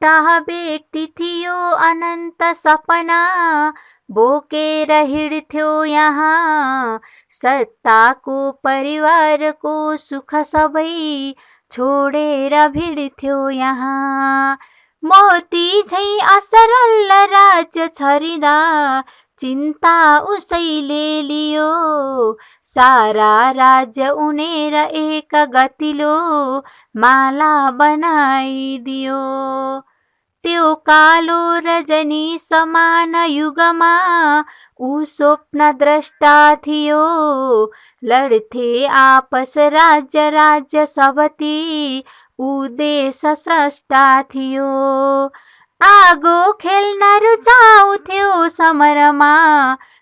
एउटा व्यक्ति थियो अनन्त सपना बोकेर हिँड्थ्यो यहाँ, सत्ताको परिवारको सुख सबै छोडेर भिड्थ्यो यहाँ। मोती झैं असरल राज्य छरिदा चिन्ता उसैले लियो, सारा राज्य उनेर एक गतिलो माला बनाइदियो। त्यो कालो रजनी समान युगमा ऊ स्वप्न द्रष्टा थियो, लड्थे आपस राज्य राज्य सबती ऊ देश स्रष्टा थियो। आगो खेल्न रुचाउँथ्यो समरमा,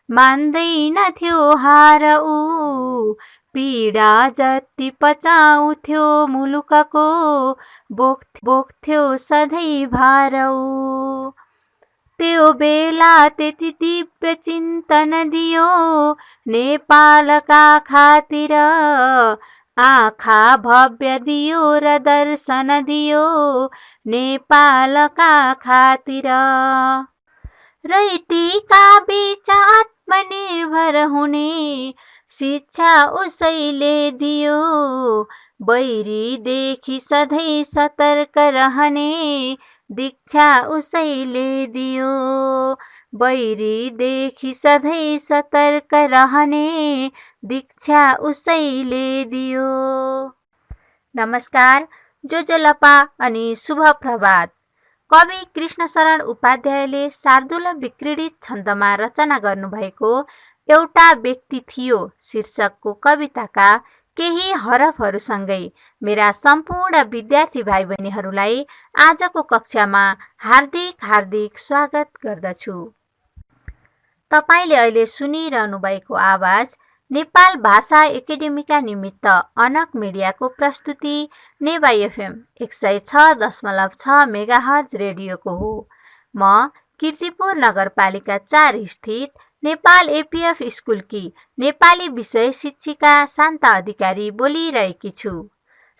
मान्दैनथ्यो हार ऊ, पीडा जति पचाउँथ्यो मुलुकको बोक्थ्यो सधैँ भार ऊ। त्यो बेला त्यति दिव्य चिन्तन दियो नेपालका खातिर, आँखा भव्य दियो र दर्शन दियो नेपालका खातिर। रैतीका बीच आत्मनिर्भर हुने शिक्षा उसैले दियो, बैरीदेखि सधैँ सतर्क रहने दीक्षा उसैले दियो, बैरीदेखि सधैँ सतर्क रहने दीक्षा उसैले दियो। नमस्कार, जोजोलपा अनि शुभ प्रभात। कवि कृष्णशरण उपाध्यायले शार्दूल विक्रीडित छन्दमा रचना गर्नुभएको एउटा व्यक्ति थियो शीर्षकको कविताका केही हरफहरूसँगै मेरा सम्पूर्ण विद्यार्थी भाइ बहिनीहरूलाई आजको कक्षामा हार्दिक हार्दिक स्वागत गर्दछु। तपाईले अहिले सुनिरहनु भएको आवाज नेपाल भाषा एकेडेमीका निमित्त अनक मिडियाको प्रस्तुति नेवाई एफएम 106.6 मेगाहर्ज रेडियोको हो। म कीर्तिपुर नगरपालिका 4 स्थित नेपाल एपीएफ स्कुलकी नेपाली विषय शिक्षिका शान्ता अधिकारी बोलिरहेकी छु।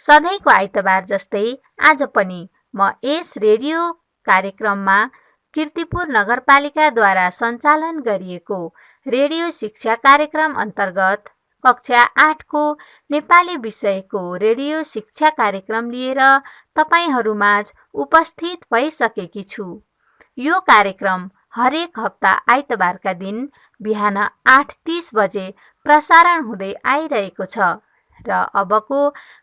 सधैँको आइतबार जस्तै आज पनि म यस रेडियो कार्यक्रममा कीर्तिपुर नगरपालिकाद्वारा सञ्चालन गरिएको रेडियो शिक्षा कार्यक्रम अन्तर्गत कक्षा 8 को नेपाली विषयको रेडियो शिक्षा कार्यक्रम लिएर तपाईहरूमाझ उपस्थित भइसकेकी छु। यो कार्यक्रम हरेक हप्ता आइतबारका दिन बिहान 8:30 बजे प्रसारण हुँदै आइरहेको छ र अबको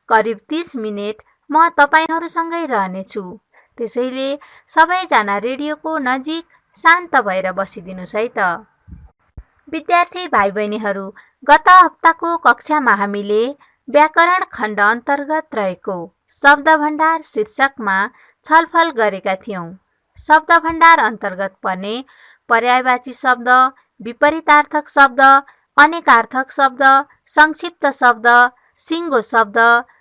करिब 30 मिनेट म तपाईहरूसँगै रहनेछु। त्यसैले सबैजना रेडियोको नजिक शान्त भएर बसिदिनुस् है त। विद्यार्थी भाइ बहिनीहरू, गत हप्ताको कक्षामा हामीले व्याकरण खण्ड अन्तर्गत रहेको शब्द भण्डार शीर्षकमा छलफल गरेका थियौं। शब्द भण्डार अन्तर्गत पर्ने पर्यायवाची शब्द, विपरीतार्थक शब्द, अनेकार्थक शब्द, संक्षिप्त शब्द, सिङ्गो शब्द,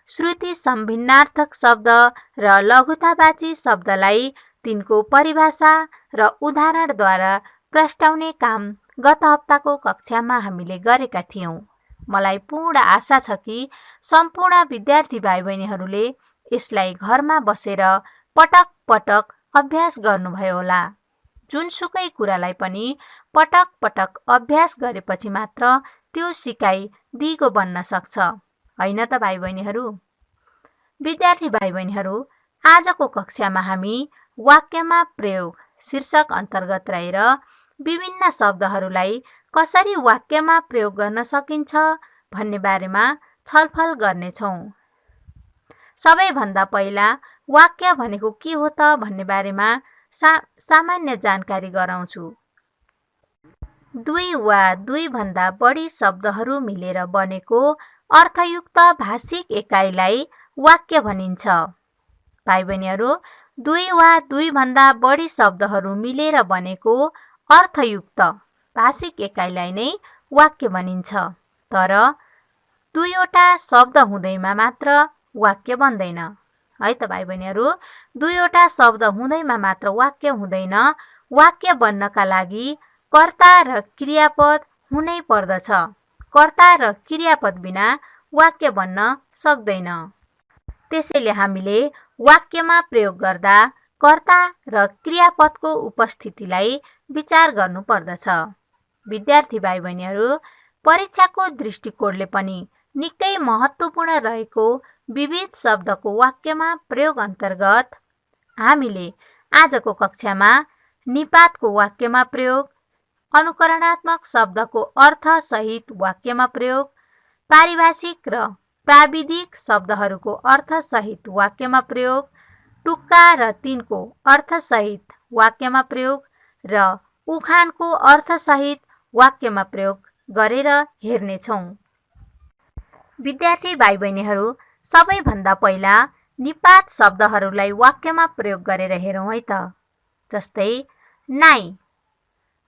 श्रुति सम्भिन्नार्थक शब्द र लघुतावाची शब्दलाई तिनको परिभाषा र उदाहरणद्वारा प्रस्ताउने काम गत हप्ताको कक्षामा हामीले गरेका थियौं। मलाई पूर्ण आशा छ कि सम्पूर्ण विद्यार्थी भाइ बहिनीहरूले यसलाई घरमा बसेर पटक पटक अभ्यास गर्नुभयो होला। जुनसुकै कुरालाई पनि पटक पटक अभ्यास गरेपछि मात्र त्यो सिकाइ दिगो बन्न सक्छ, होइन त भाइ बहिनीहरू? विद्यार्थी भाइ बहिनीहरू, आजको कक्षामा हामी वाक्यमा प्रयोग शीर्षक अन्तर्गत रहेर विभिन्न शब्दहरूलाई कसरी वाक्यमा प्रयोग गर्न सकिन्छ भन्ने बारेमा छलफल गर्नेछौँ। सबैभन्दा पहिला वाक्य भनेको के हो त भन्ने बारेमा सामान्य जानकारी गराउँछु। दुई वा दुईभन्दा बढी शब्दहरू मिलेर बनेको अर्थयुक्त भाषिक एकाइलाई वाक्य भनिन्छ। भाइ बहिनीहरू, दुई वा दुईभन्दा बढी शब्दहरू मिलेर बनेको अर्थयुक्त भाषिक एकाइलाई नै वाक्य भनिन्छ। तर दुईवटा शब्द हुँदैमा मात्र वाक्य बन्दैन, है त भाइ बहिनीहरू? दुईवटा शब्द हुँदैमा मात्र वाक्य हुँदैन। वाक्य बन्नका लागि कर्ता र क्रियापद हुनै पर्दछ। कर्ता र क्रियापद बिना वाक्य बन्न सक्दैन। त्यसैले हामीले वाक्यमा प्रयोग गर्दा कर्ता र क्रियापदको उपस्थितिलाई विचार गर्नुपर्दछ। विद्यार्थी भाइ बहिनीहरू, परीक्षाको दृष्टिकोणले पनि निकै महत्त्वपूर्ण रहेको विविध शब्दको वाक्यमा प्रयोग अन्तर्गत हामीले आजको कक्षामा निपातको वाक्यमा प्रयोग, अनुकरणात्मक शब्दको अर्थसहित वाक्यमा प्रयोग, पारिभाषिक र प्राविधिक शब्दहरूको अर्थसहित वाक्यमा प्रयोग, टुक्का र तिनको अर्थसहित वाक्यमा प्रयोग र उखानको अर्थसहित वाक्यमा प्रयोग गरेर हेर्नेछौँ। विद्यार्थी भाइ बहिनीहरू, सबैभन्दा पहिला निपात शब्दहरूलाई वाक्यमा प्रयोग गरेर हेरौँ है त। जस्तै नाइ,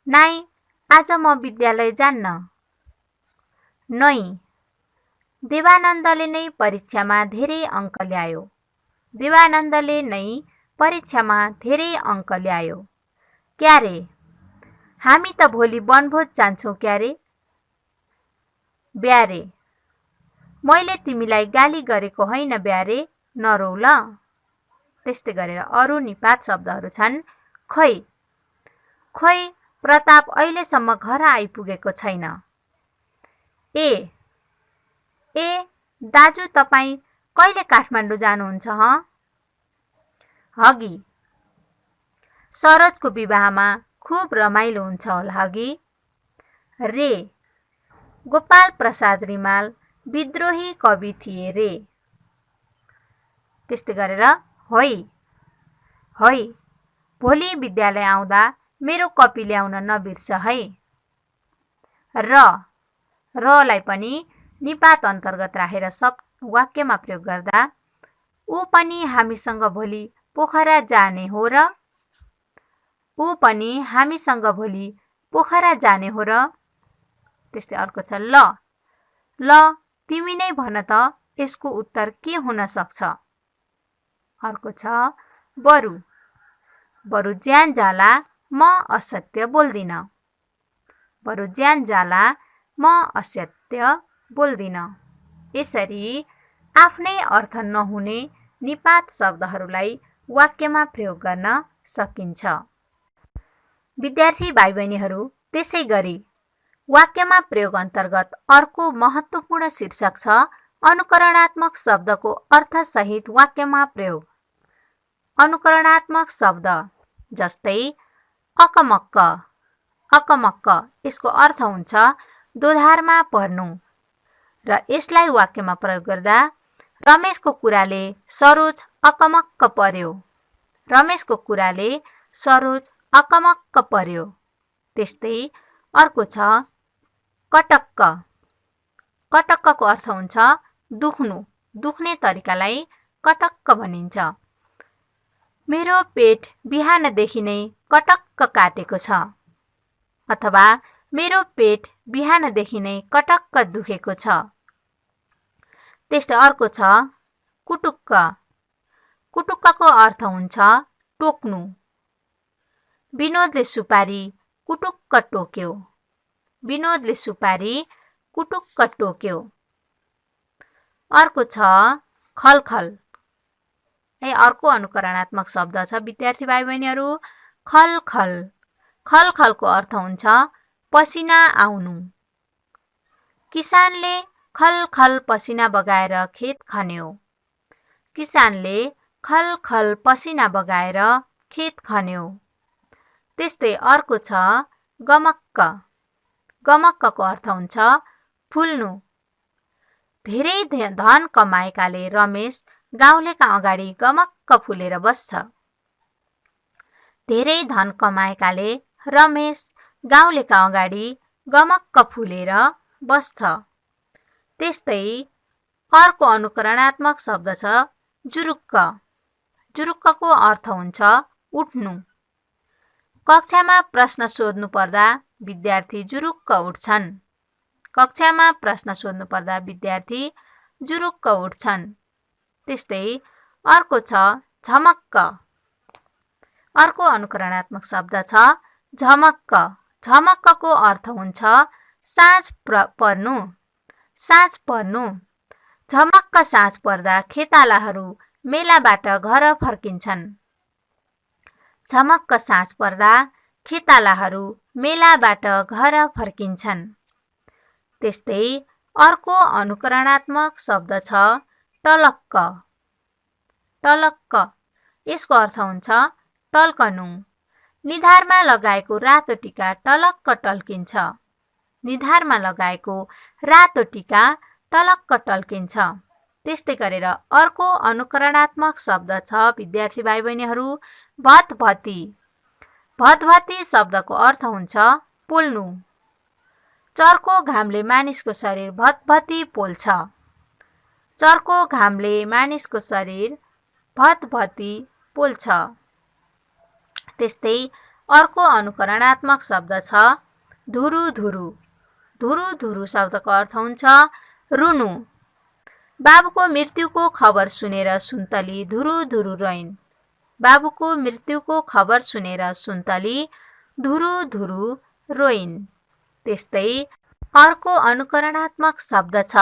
नाइ आज म विद्यालय जान्न। नै, देवानन्दले नै परीक्षामा धेरै अङ्क ल्यायो। देवानन्दले नै परीक्षामा धेरै अङ्क ल्यायो। क्यारे, हामी त भोलि वनभोज जान्छौँ क्यारे। ब्यारे, मैले तिमीलाई गाली गरेको होइन ब्यारे, नरौ ल। त्यस्तै गरेर अरू निपात शब्दहरू छन् खोइ, खोइ प्रताप अहिलेसम्म घर आइपुगेको छैन। ए, ए दाजु तपाईँ कहिले काठमाडौँ जानुहुन्छ हँ? हगी, सरोजको विवाहमा खुब रमाइलो हुन्छ होला हगी। रे, गोपाल प्रसाद रिमाल विद्रोही कवि थिए रे। त्यस्तै गरेर होइ, होइ भोलि विद्यालय आउँदा मेरो कपी ल्याउन नबिर्स है। र, रलाई पनि निपात अन्तर्गत राखेर वाक्यमा प्रयोग गर्दा ऊ पनि हामीसँग भोलि पोखरा जाने हो र। ऊ पनि हामीसँग भोलि पोखरा जाने हो र। त्यस्तै अर्को छ ल, ल तिमी नै भन त यसको उत्तर के हुन सक्छ? अर्को छ बरु, बरु ज्यान जाला म असत्य बोल्दिन। बरु ज्यान जाला म असत्य बोल्दिन। यसरी आफ्नै अर्थ नहुने निपात शब्दहरूलाई वाक्यमा प्रयोग गर्न सकिन्छ। विद्यार्थी भाइ बहिनीहरू, त्यसै गरी वाक्यमा प्रयोग अन्तर्गत अर्को महत्त्वपूर्ण शीर्षक छ अनुकरणात्मक शब्दको अर्थसहित वाक्यमा प्रयोग। अनुकरणात्मक शब्द जस्तै अकमक्क, अकमक्क यसको अर्थ हुन्छ दोधारमा पर्नु र यसलाई वाक्यमा प्रयोग गर्दा रमेशको कुराले सरोज अकमक्क पर्यो। रमेशको कुराले सरोज अकमक्क पर्यो। त्यस्तै अर्को छ कटक्क, कटक्कको अर्थ हुन्छ दुख्नु, दुख्ने तरिकालाई कटक्क भनिन्छ। मेरो पेट बिहानदेखि नै कटक्क काटेको छ, अथवा मेरो पेट बिहानदेखि नै कटक्क दुखेको छ। त्यस्तै अर्को छ कुटुक्क, कुटुक्कको अर्थ हुन्छ टोक्नु। विनोदले सुपारी कुटुक्क टोक्यो। विनोदले सुपारी कुटुक्क टोक्यो। अर्को छ खलखल, अर्को अनुकरणात्मक शब्द छ विद्यार्थी भाइ बहिनीहरू खलखल। खलखलको अर्थ हुन्छ पसिना आउनु। किसानले खलखल पसिना बगाएर खेत खन्यो। किसानले खलखल पसिना बगाएर खेत खन्यो। त्यस्तै अर्को छ गमक्क, गमक्कको अर्थ हुन्छ फुल्नु। धेरै धन कमाएकाले रमेश गाउँलेका अगाडि गमक्क फुलेर बस्छ। धेरै धन कमाएकाले रमेश गाउँलेका अगाडि गमक्क फुलेर बस्छ। त्यस्तै अर्को अनुकरणात्मक शब्द छ जुरुक्क। जुरुक्कको अर्थ हुन्छ उठ्नु। कक्षामा प्रश्न सोध्नु पर्दा विद्यार्थी जुरुक्क उठ्छन्। कक्षामा प्रश्न सोध्नु पर्दा विद्यार्थी जुरुक्क उठ्छन्। त्यस्तै अर्को छ झमक्क। अर्को अनुकरणात्मक शब्द छ झमक्क। झमक्कको अर्थ हुन्छ साँझ पर्नु। साँझ पर्नु। झमक्क साँझ पर्दा खेतालाहरू मेलाबाट घर फर्किन्छन्। झमक्क साँझ पर्दा खेतालाहरू मेलाबाट घर फर्किन्छन्। त्यस्तै अर्को अनुकरणात्मक शब्द छ टलक्क। टलक्क यसको अर्थ हुन्छ टल्कनु। निधारमा लगाएको रातो टीका टलक्क टल्किन्छ। निधारमा लगाएको रातो टीका टलक्क टल्किन्छ। त्यस्तै गरेर अर्को अनुकरणात्मक शब्द छ विद्यार्थी भाइ बहिनीहरू भतभती। भतभती शब्दको अर्थ हुन्छ पोल्नु। चर्को घामले मानिसको शरीर भतभती पोल्छ। चर्को घामले मानिसको शरीर भतभती पोल्छ। त्यस्तै अर्को अनुकरणात्मक शब्द छ धुरुधुरु। धुरुधुरु शब्दको अर्थ हुन्छ रुनु। बाबुको मृत्युको खबर सुनेर सुन्तली धुरुधुरु रोइन्। बाबुको मृत्युको खबर सुनेर सुन्तली धुरुधुरु रोइन्। त्यस्तै अर्को अनुकरणात्मक शब्द छ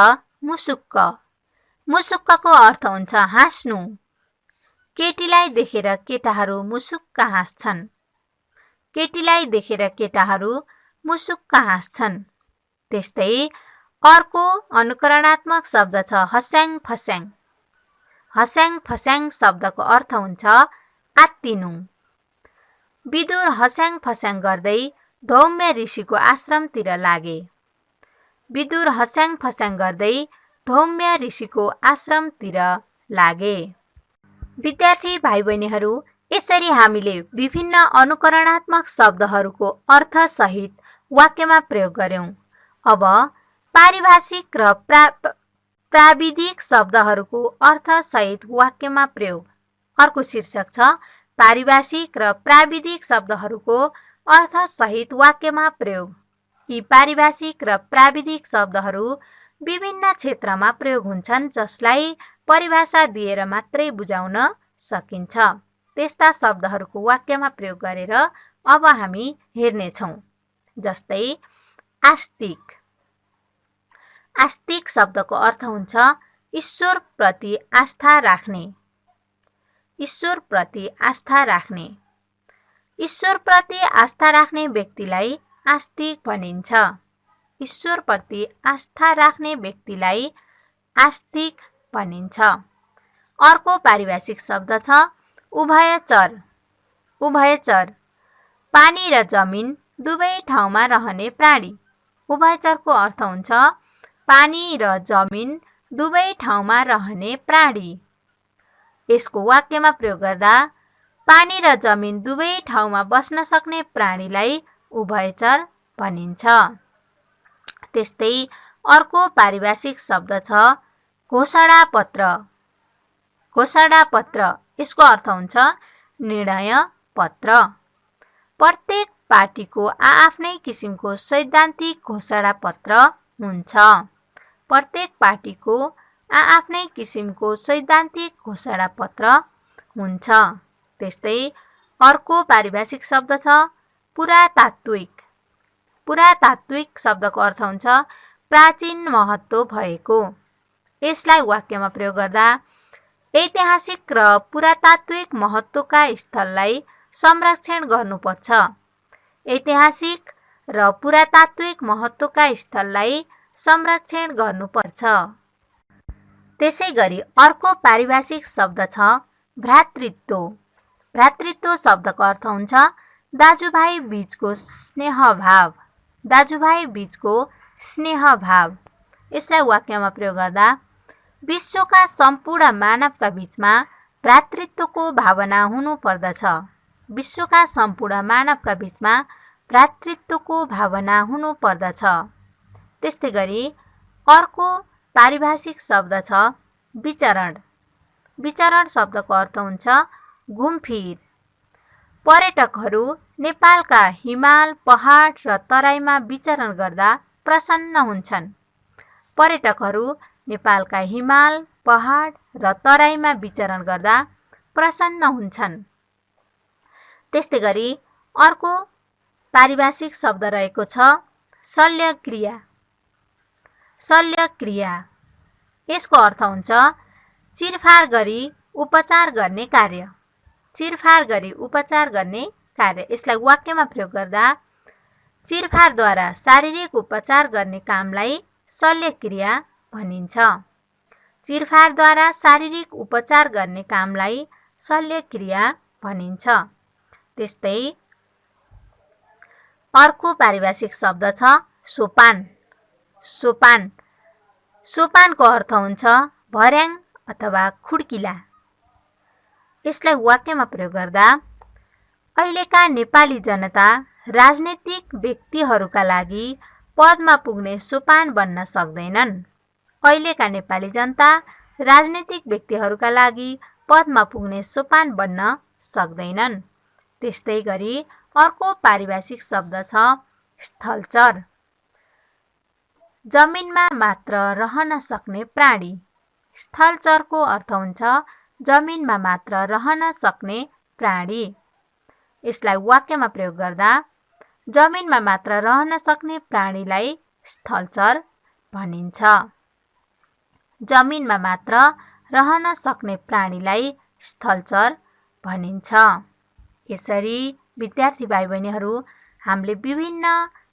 मुसुक्क। मुसुक्कको अर्थ हुन्छ हाँस्नु। केटीलाई देखेर केटाहरू मुसुक्क हाँस्छन्। केटीलाई देखेर केटाहरू मुसुक्क हाँस्छन्। त्यस्तै अर्को अनुकरणात्मक शब्द छ हस्याङ फस्याङ। हस्याङ फस्याङ शब्दको अर्थ हुन्छ आत्तिनु। विदुर हस्याङ फस्याङ गर्दै धौम्य ऋषिको आश्रमतिर लागे। विदुर हस्याङ फस्याङ गर्दै धौम्य ऋषिको आश्रमतिर लागे। विद्यार्थी भाइ बहिनीहरू यसरी हामीले विभिन्न अनुकरणात्मक शब्दहरूको अर्थसहित वाक्यमा प्रयोग गर्यौं। अब पारिभाषिक र प्राविधिक शब्दहरूको अर्थसहित वाक्यमा प्रयोग। अर्को शीर्षक छ पारिभाषिक र प्राविधिक शब्दहरूको अर्थसहित वाक्यमा प्रयोग। यी पारिभाषिक र प्राविधिक शब्दहरू विभिन्न क्षेत्रमा प्रयोग हुन्छन् जसलाई परिभाषा दिएर मात्रै बुझाउन सकिन्छ। त्यस्ता शब्दहरूको वाक्यमा प्रयोग गरेर अब हामी हेर्नेछौँ। जस्तै आस्तिक। आस्तिक शब्दको अर्थ हुन्छ ईश्वरप्रति आस्था राख्ने। ईश्वरप्रति आस्था राख्ने। ईश्वरप्रति आस्था राख्ने व्यक्तिलाई आस्तिक भनिन्छ। ईश्वरप्रति आस्था राख्ने व्यक्तिलाई आस्तिक भनिन्छ। अर्को पारिभाषिक शब्द छ उभयचर। उभयचर पानी र जमिन दुवै ठाउँमा रहने प्राणी। उभयचरको अर्थ हुन्छ पानी र जमिन दुवै ठाउँमा रहने प्राणी। यसको वाक्यमा प्रयोग गर्दा पानी र जमिन दुवै ठाउँमा बस्न सक्ने प्राणीलाई उभयचर भनिन्छ। त्यस्तै अर्को पारिभाषिक शब्द छ घोषणापत्र। घोषणापत्र यसको अर्थ हुन्छ निर्णय पत्र। प्रत्येक पार्टीको आआफ्नै किसिमको सैद्धान्तिक घोषणापत्र हुन्छ। प्रत्येक पार्टीको आआफ्नै किसिमको सैद्धान्तिक घोषणापत्र हुन्छ। त्यस्तै अर्को पारिभाषिक शब्द छ पुरातात्विक। पुरातात्विक शब्दको अर्थ हुन्छ प्राचीन महत्त्व भएको। यसलाई वाक्यमा प्रयोग गर्दा ऐतिहासिक र पुरातात्विक महत्त्वका स्थललाई संरक्षण गर्नुपर्छ। ऐतिहासिक र पुरातात्विक महत्त्वका स्थललाई संरक्षण गर्नुपर्छ। त्यसैगरी अर्को पारिभाषिक शब्द छ भ्रातृत्व। भ्रातृत्व शब्दको अर्थ हुन्छ दाजुभाइ बीचको स्नेहभाव। दाजुभाइ बीचको स्नेहभाव। यसलाई वाक्यमा प्रयोग गर्दा विश्वका सम्पूर्ण मानवका बीचमा भ्रातृत्वको भावना हुनुपर्दछ। विश्वका सम्पूर्ण मानवका बीचमा भ्रातृत्वको भावना हुनुपर्दछ। त्यस्तै गरी अर्को पारिभाषिक शब्द छ विचरण। विचरण शब्दको अर्थ हुन्छ घुमफिर। पर्यटकहरू नेपालका हिमाल पहाड र तराईमा विचरण गर्दा प्रसन्न हुन्छन्। पर्यटकहरू नेपालका हिमाल पहाड र तराईमा विचरण गर्दा प्रसन्न हुन्छन्। त्यस्तै गरी अर्को पारिभाषिक शब्द रहेको छ शल्यक्रिया। शल्यक्रिया यसको अर्थ हुन्छ चिरफार गरी उपचार गर्ने कार्य। चिरफार गरी उपचार गर्ने कार्य। यसलाई वाक्यमा प्रयोग गर्दा चिरफारद्वारा शारीरिक उपचार गर्ने कामलाई शल्यक्रिया भनिन्छ। चिरफारद्वारा शारीरिक उपचार गर्ने कामलाई शल्यक्रिया भनिन्छ। त्यस्तै अर्को पारिभाषिक शब्द छ सोपान। सोपान सोपानको अर्थ हुन्छ भर्याङ अथवा खुड्किला। यसलाई वाक्यमा प्रयोग गर्दा अहिलेका नेपाली जनता राजनीतिक व्यक्तिहरूका लागि पदमा पुग्ने सोपान बन्न सक्दैनन्। अहिलेका नेपाली जनता राजनीतिक व्यक्तिहरूका लागि पदमा पुग्ने सोपान बन्न सक्दैनन्। त्यस्तै गरी अर्को पारिभाषिक शब्द छ स्थलचर। जमिनमा मात्र रहन सक्ने प्राणी। स्थलचरको अर्थ हुन्छ जमिनमा मात्र रहन सक्ने प्राणी। यसलाई वाक्यमा प्रयोग गर्दा जमिनमा मात्र रहन सक्ने प्राणीलाई स्थलचर भनिन्छ। जमिनमा मात्र रहन सक्ने प्राणीलाई स्थलचर भनिन्छ। यसरी विद्यार्थी भाइ बहिनीहरू, हामीले विभिन्न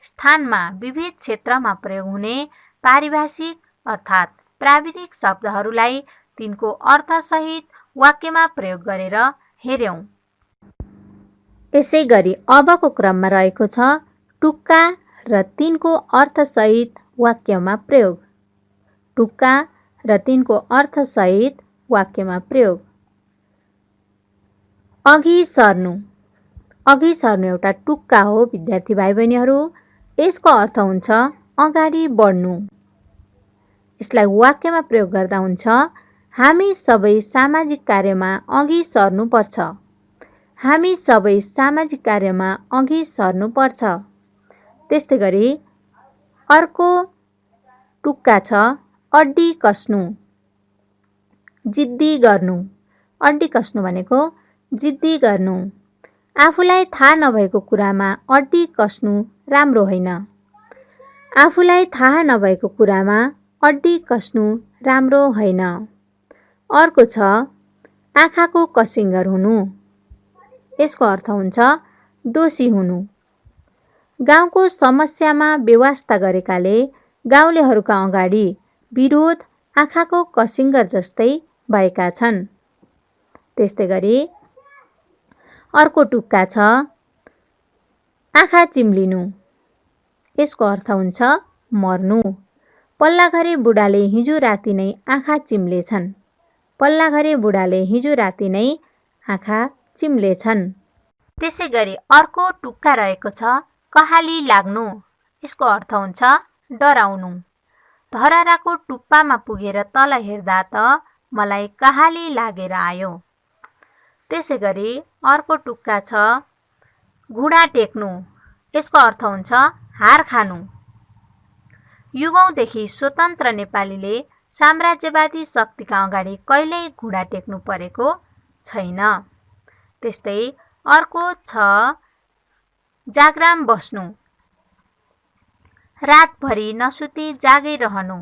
स्थानमा विविध क्षेत्रमा प्रयोग हुने पारिभाषिक अर्थात् प्राविधिक शब्दहरूलाई तिनको अर्थसहित वाक्यमा प्रयोग गरेर हेर्यौं। यसै गरी अबको क्रममा रहेको छ टुक्का र तिनको अर्थसहित वाक्यमा प्रयोग। टुक्का र तिनको अर्थसहित वाक्यमा प्रयोग। अघि सर्नु। अघि सर्नु एउटा टुक्का हो विद्यार्थी भाइ बहिनीहरू। यसको अर्थ हुन्छ अगाडि बढ्नु। यसलाई वाक्यमा प्रयोग गर्दा हुन्छ हामी सबै सामाजिक कार्यमा अघि सर्नुपर्छ। हामी सबै सामाजिक कार्यमा अघि सर्नुपर्छ। त्यस्तै गरी अर्को टुक्का छ अड्डी कस्नु। जिद्दी गर्नु। अड्डी कस्नु भनेको जिद्दी गर्नु। आफूलाई थाहा नभएको कुरामा अड्डी कस्नु राम्रो होइन। आफूलाई थाहा नभएको कुरामा अड्डी कस्नु राम्रो होइन। अर्को छ आँखाको कसिङ्गर हुनु। यसको अर्थ हुन्छ दोषी हुनु। गाउँको समस्यामा बेवास्ता गरेकाले गाउँलेहरूका अगाडि विरोध आँखाको कसिङ्गर जस्तै भएका छन्। त्यस्तै गरी अर्को टुक्का छ आँखा चिम्लिनु। यसको अर्थ हुन्छ मर्नु। पल्लाघरे बुढाले हिजो राति नै आँखा चिम्लेछन्। पल्लाघरे बुढाले हिजो राति नै आँखा चिम्लेछन्। त्यसै गरी अर्को टुक्का रहेको छ कहाली लाग्नु। यसको अर्थ हुन्छ डराउनु। धरहराको टुप्पामा पुगेर तल हेर्दा त मलाई कहाली लागेर आयो। त्यसै गरी अर्को टुक्का छ घुँडा टेक्नु। यसको अर्थ हुन्छ हार खानु। युगौँदेखि स्वतन्त्र नेपालीले साम्राज्यवादी शक्तिका अगाडि कहिल्यै घुँडा टेक्नु परेको छैन। त्यस्तै अर्को छ जाग्राम बस्नु। रातभरि नसुती जागै रहनु।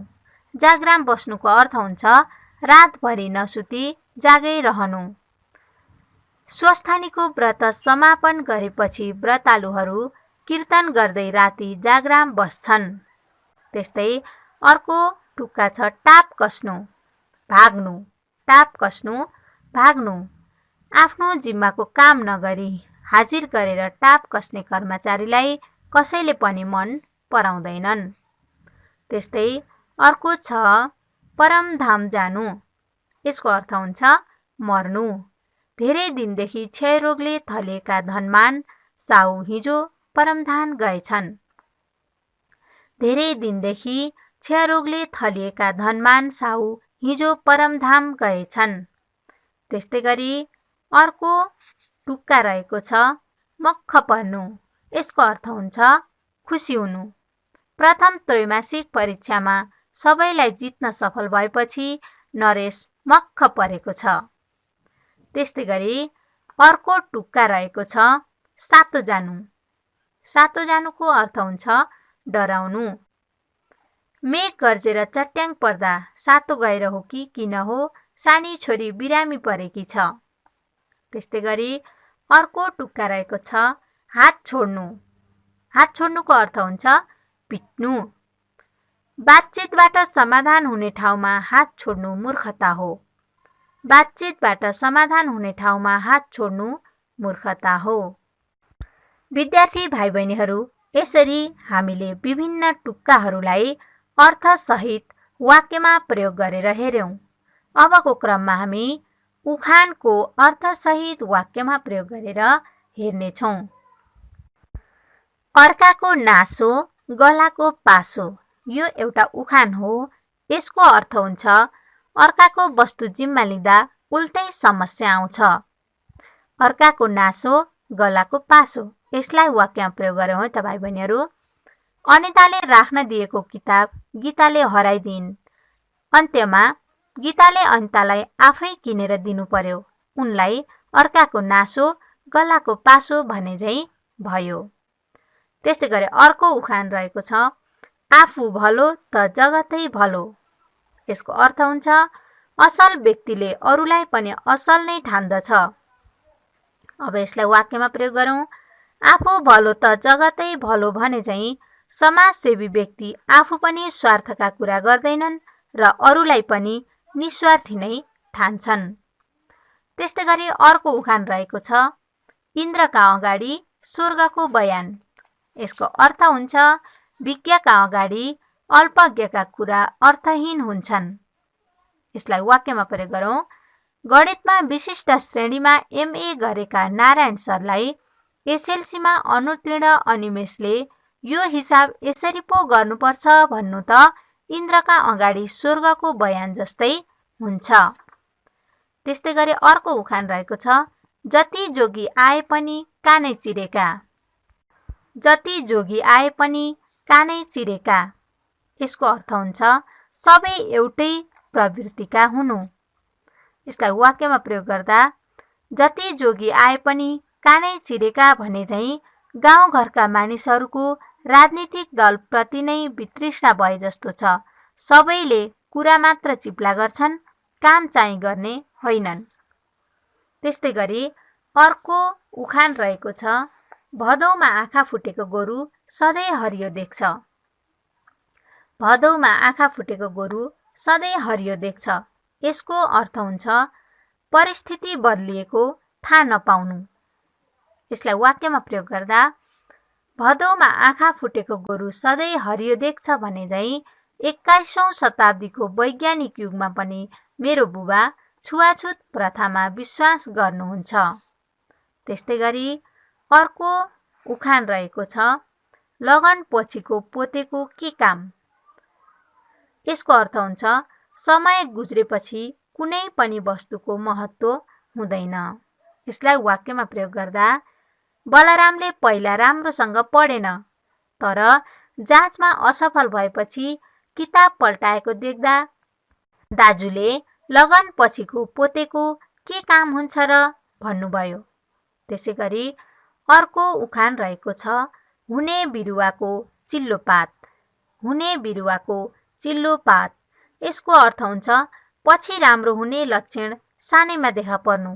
जाग्राम बस्नुको अर्थ हुन्छ रातभरि नसुती जागै रहनु। स्वस्थानीको व्रत समापन गरेपछि व्रतालुहरू कीर्तन गर्दै राति जाग्राम बस्छन्। त्यस्तै अर्को टुक्का छ टाप कस्नु। भाग्नु। टाप कस्नु भाग्नु। आफ्नो जिम्माको काम नगरी हाजिर गरेर टाप कस्ने कर्मचारीलाई कसैले पनि मन पराउँदैनन्। त्यस्तै अर्को छ परमधाम जानु। यसको अर्थ हुन्छ मर्नु। धेरै दिनदेखि क्षयरोगले थलिएका धनमान साहु हिजो परमधाम गएछन्। धेरै दिनदेखि क्षयरोगले थलिएका धनमान साहु हिजो परमधाम गएछन्। त्यस्तै गरी अर्को टुक्का रहेको छ मक्ख पर्नु। यसको अर्थ हुन्छ खुसी हुनु। प्रथम त्रैमासिक परीक्षामा सबैलाई जित्न सफल भएपछि नरेश मक्ख परेको छ। त्यस्तै गरी अर्को टुक्का रहेको छ सातो जानु। सातो जानुको अर्थ हुन्छ डराउनु। मेघ गर्जेर चट्याङ पर्दा सातो गएर हो कि किन हो सानी छोरी बिरामी परेकी छ। त्यस्तै गरी अर्को टुक्का रहेको छ हात छोड्नु। हात छोड्नुको अर्थ हुन्छ पिट्नु। बातचितबाट समाधान हुने ठाउँमा हात छोड्नु मूर्खता हो। बातचितबाट समाधान हुने ठाउँमा हात छोड्नु मूर्खता हो। विद्यार्थी भाइ बहिनीहरू, यसरी हामीले विभिन्न टुक्काहरूलाई अर्थसहित वाक्यमा प्रयोग गरेर हेर्यौं। अबको क्रममा हामी उखानको अर्थसहित वाक्यमा प्रयोग गरेर हेर्नेछौँ। अर्काको नासो गलाको पासो, यो एउटा उखान हो। यसको अर्थ हुन्छ अर्काको वस्तु जिम्मा लिँदा उल्टै समस्या आउँछ। अर्काको नासो गलाको पासो, यसलाई वाक्यमा प्रयोग गरौँ है त भाइ बहिनीहरू। अनिताले राख्न दिएको किताब गीताले हराइदिन्। अन्त्यमा गीताले अनितालाई आफै किनेर दिनु पर्यो। उनलाई अर्काको नासो गलाको पासो भने झैँ भयो। त्यस्तै गरी अर्को उखान रहेको छ आफू भलो त जगतै भलो। यसको अर्थ हुन्छ असल व्यक्तिले अरूलाई पनि असल नै ठान्दछ। अब यसलाई वाक्यमा प्रयोग गरौँ। आफू भलो त जगतै भलो भने झैँ समाजसेवी व्यक्ति आफू पनि स्वार्थका कुरा गर्दैनन् र अरूलाई पनि निस्वार्थी नै ठान्छन्। त्यस्तै गरी अर्को उखान रहेको छ इन्द्रका अगाडि स्वर्गको बयान। यसको अर्थ हुन्छ विज्ञका अगाडि अल्पज्ञका कुरा अर्थहीन हुन्छन्। यसलाई वाक्यमा प्रयोग गरौँ। गणितमा विशिष्ट श्रेणीमा एमए गरेका नारायण सरलाई एसएलसीमा अनुत्तीर्ण अनिमेषले यो हिसाब यसरी पो गर्नुपर्छ भन्नु त इन्द्रका अगाडि स्वर्गको बयान जस्तै हुन्छ। त्यस्तै गरी अर्को उखान रहेको छ जति जोगी आए पनि कानै चिरेका। जति जोगी आए पनि कानै चिरेका, यसको अर्थ हुन्छ सबै एउटै प्रवृत्तिका हुनु। यसलाई वाक्यमा प्रयोग गर्दा जति जोगी आए पनि कानै चिरेका भने झैँ गाउँघरका मानिसहरूको राजनीतिक दलप्रति नै वितृष्णा भए जस्तो छ। सबैले कुरा मात्र चिप्ला गर्छन्, काम चाहिँ गर्ने होइनन्। त्यस्तै गरी अर्को उखान रहेको छ भदौमा आँखा फुटेको गोरु सधैँ हरियो देख्छ। भदौमा आँखा फुटेको गोरु सधैँ हरियो देख्छ। यसको अर्थ हुन्छ परिस्थिति बदलिएको थाहा नपाउनु। यसलाई वाक्यमा प्रयोग गर्दा भदौमा आँखा फुटेको गोरु सधैँ हरियो देख्छ भने झैँ 21औं शताब्दीको वैज्ञानिक युगमा पनि मेरो बुबा छुवाछुत प्रथामा विश्वास गर्नुहुन्छ। त्यस्तै गरी अर्को उखान रहेको छ लगन पछिको पोतेको के काम। यसको अर्थ हुन्छ समय गुज्रेपछि कुनै पनि वस्तुको महत्त्व हुँदैन। यसलाई वाक्यमा प्रयोग गर्दा बलरामले पहिला राम्रोसँग पढेन, तर जाँचमा असफल भएपछि किताब पल्टाएको देख्दा दाजुले लगन पछिको पोतेको के काम हुन्छ र भन्नुभयो। त्यसै गरी अर्को उखान रहेको छ हुने बिरुवाको चिल्लो पात। हुने बिरुवाको चिल्लो पात, यसको अर्थ हुन्छ पछि राम्रो हुने लक्षण सानैमा देखा पर्नु।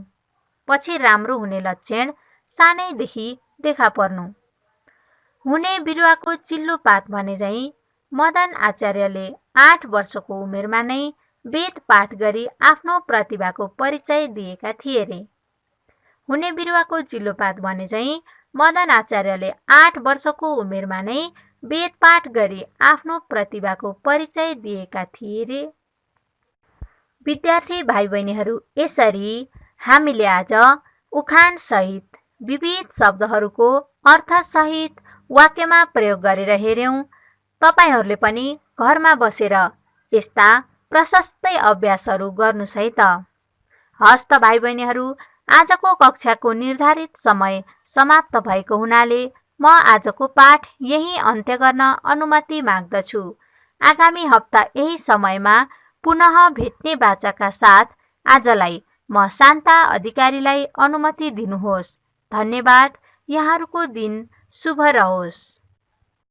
पछि राम्रो हुने लक्षण सानैदेखि देखा पर्नु। हुने बिरुवाको चिल्लो पात भने झैँ मदन आचार्यले 8 वर्षको उमेरमा नै वेद पाठ गरी आफ्नो प्रतिभाको परिचय दिएका थिए रे। हुने बिरुवाको चिल्लो पात भने झैँ मदन आचार्यले 8 वर्षको उमेरमा नै वेद पाठ गरी आफ्नो प्रतिभाको परिचय दिएका थिए रे। विद्यार्थी भाइ बहिनीहरू, यसरी हामीले आज उखान सहित विविध शब्दहरूको अर्थसहित वाक्यमा प्रयोग गरेर हेर्यौं। तपाईहरूले पनि घरमा बसेर यस्ता प्रशस्तै अभ्यासहरू गर्नुस् है त। हस्त भाइ बहिनीहरू, आजको कक्षाको निर्धारित समय समाप्त भएको हुनाले म आजको पाठ यही अन्त्य गर्न अनुमति माग्दछु। आगामी हप्ता यही समयमा पुनः भेट्ने बाचाका साथ आजलाई म शान्ता अधिकारीलाई अनुमति दिनुहोस्। धन्यवाद। यहाँहरूको दिन शुभ रहोस्।